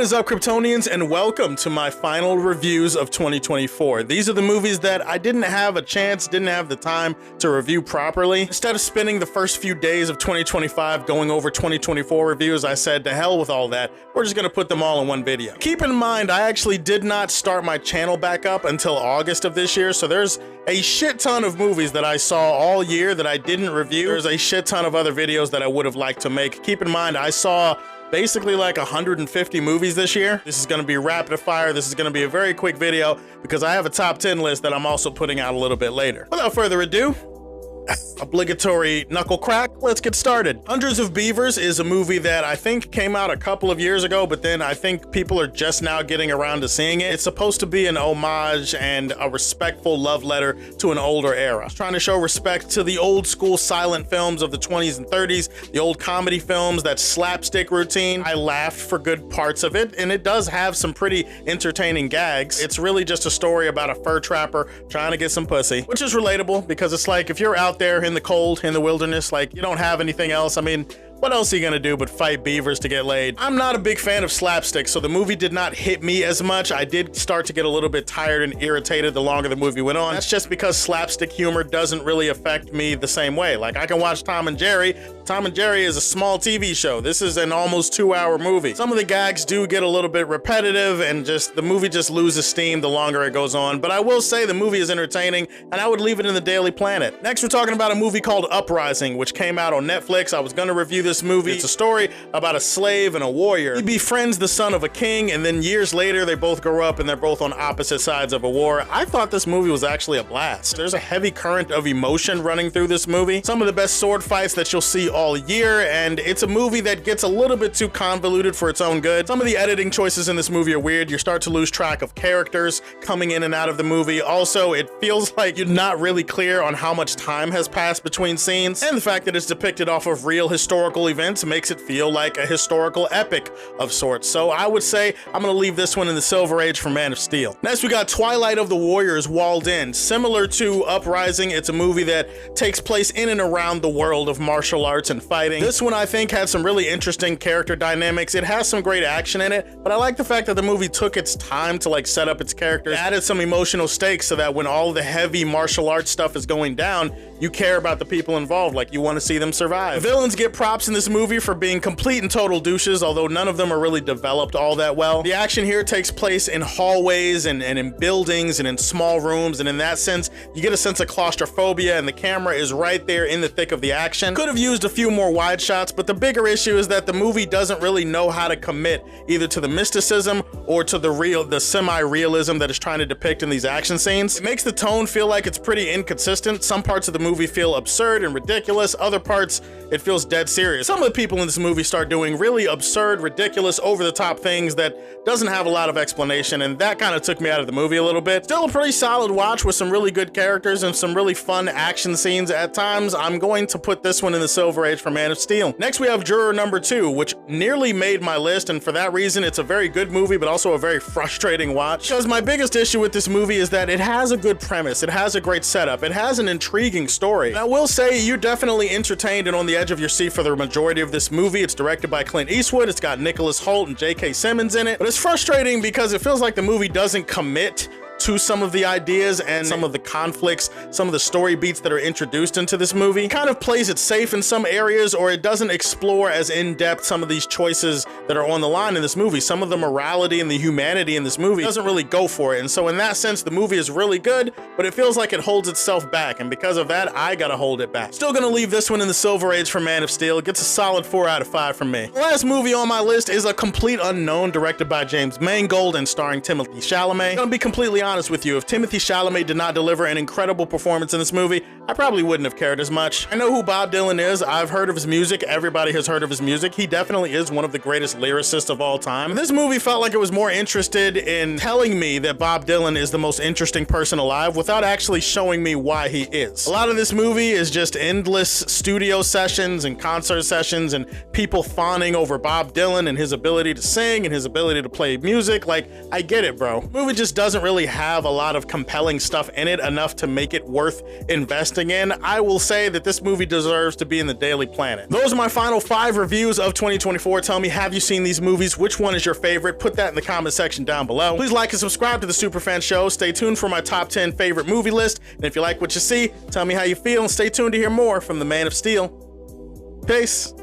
What is up, Kryptonians, and welcome to my final reviews of 2024. These are the movies that I didn't have the time to review properly. Instead of spending the first few days of 2025 going over 2024 reviews, I said to hell with all that. We're just gonna put them all in one video. Keep in mind, I actually did not start my channel back up until August of this year, so there's a shit ton of movies that I saw all year that I didn't review. There's a shit ton of other videos that I would have liked to make. Keep in mind, I saw basically like 150 movies this year. This is going to be rapid fire. This is going to be a very quick video because I have a top 10 list that I'm also putting out a little bit later. Without further ado, obligatory knuckle crack, let's get started. Hundreds of Beavers is a movie that I think came out a couple of years ago, but then I think people are just now getting around to seeing it. It's supposed to be an homage and a respectful love letter to an older era. It's trying to show respect to the old school silent films of the 20s and 30s, the old comedy films, that slapstick routine. I laughed for good parts of it, and it does have some pretty entertaining gags. It's really just a story about a fur trapper trying to get some pussy, which is relatable because it's like if you're out there in the cold, in the wilderness, like you don't have anything else. I mean, what else are you gonna do but fight beavers to get laid? I'm not a big fan of slapstick, so the movie did not hit me as much. I did start to get a little bit tired and irritated the longer the movie went on. That's just because slapstick humor doesn't really affect me the same way. Like, I can watch Tom and Jerry. Tom and Jerry is a small TV show. This is an almost 2-hour movie. Some of the gags do get a little bit repetitive and just the movie just loses steam the longer it goes on. But I will say the movie is entertaining and I would leave it in the Daily Planet. Next, we're talking about a movie called Uprising, which came out on Netflix. I was gonna review this movie. It's a story about a slave and a warrior. He befriends the son of a king, and then years later they both grow up and they're both on opposite sides of a war. I thought this movie was actually a blast. There's a heavy current of emotion running through this movie. Some of the best sword fights that you'll see all year, and it's a movie that gets a little bit too convoluted for its own good. Some of the editing choices in this movie are weird. You start to lose track of characters coming in and out of the movie. Also, it feels like you're not really clear on how much time has passed between scenes, and the fact that it's depicted off of real historical events makes it feel like a historical epic of sorts. So I would say I'm gonna leave this one in the Silver Age for Man of Steel. Next, we got Twilight of the Warriors Walled In. Similar to Uprising, it's a movie that takes place in and around the world of martial arts and fighting. This one I think had some really interesting character dynamics. It has some great action in it, but I like the fact that the movie took its time to like set up its characters, added some emotional stakes so that when all the heavy martial arts stuff is going down, you care about the people involved, like you want to see them survive. Villains get props in this movie for being complete and total douches, although none of them are really developed all that well. The action here takes place in hallways and in buildings and in small rooms, and in that sense, you get a sense of claustrophobia, and the camera is right there in the thick of the action. Could have used a few more wide shots, but the bigger issue is that the movie doesn't really know how to commit either to the mysticism or to the semi-realism that it's trying to depict in these action scenes. It makes the tone feel like it's pretty inconsistent. Some parts of the movie feel absurd and ridiculous, other parts it feels dead serious. Some of the people in this movie start doing really absurd, ridiculous, over-the-top things that doesn't have a lot of explanation, and that kind of took me out of the movie a little bit. Still a pretty solid watch with some really good characters and some really fun action scenes at times. I'm going to put this one in the Silver Age for Man of Steel. Next, we have Juror number 2, which nearly made my list, and for that reason, it's a very good movie, but also a very frustrating watch. Because my biggest issue with this movie is that it has a good premise, it has a great setup, it has an intriguing story. And I will say, you're definitely entertained and on the edge of your seat for the majority of this movie. It's directed by Clint Eastwood, it's got Nicholas Hoult and J.K. Simmons in it, but it's frustrating because it feels like the movie doesn't commit to some of the ideas and some of the conflicts, some of the story beats that are introduced into this movie. It kind of plays it safe in some areas, or it doesn't explore as in-depth some of these choices that are on the line in this movie. Some of the morality and the humanity in this movie doesn't really go for it. And so in that sense, the movie is really good, but it feels like it holds itself back. And because of that, I gotta hold it back. Still gonna leave this one in the Silver Age for Man of Steel. It gets a solid 4 out of 5 from me. The last movie on my list is a complete unknown, directed by James Mangold and starring Timothée Chalamet. I'm gonna be completely honest with you, if Timothée Chalamet did not deliver an incredible performance in this movie, I probably wouldn't have cared as much. I know who Bob Dylan is, I've heard of his music, everybody has heard of his music. He definitely is one of the greatest lyricists of all time. This movie felt like it was more interested in telling me that Bob Dylan is the most interesting person alive without actually showing me why he is. A lot of this movie is just endless studio sessions and concert sessions and people fawning over Bob Dylan and his ability to sing and his ability to play music. Like, I get it, bro. The movie just doesn't really have have a lot of compelling stuff in it, enough to make it worth investing in, I will say that this movie deserves to be in the Daily Planet. Those are my final 5 reviews of 2024. Tell me, have you seen these movies? Which one is your favorite? Put that in the comment section down below. Please like and subscribe to the Superfan Show. Stay tuned for my top 10 favorite movie list. And if you like what you see, tell me how you feel and stay tuned to hear more from the Man of Steel. Peace.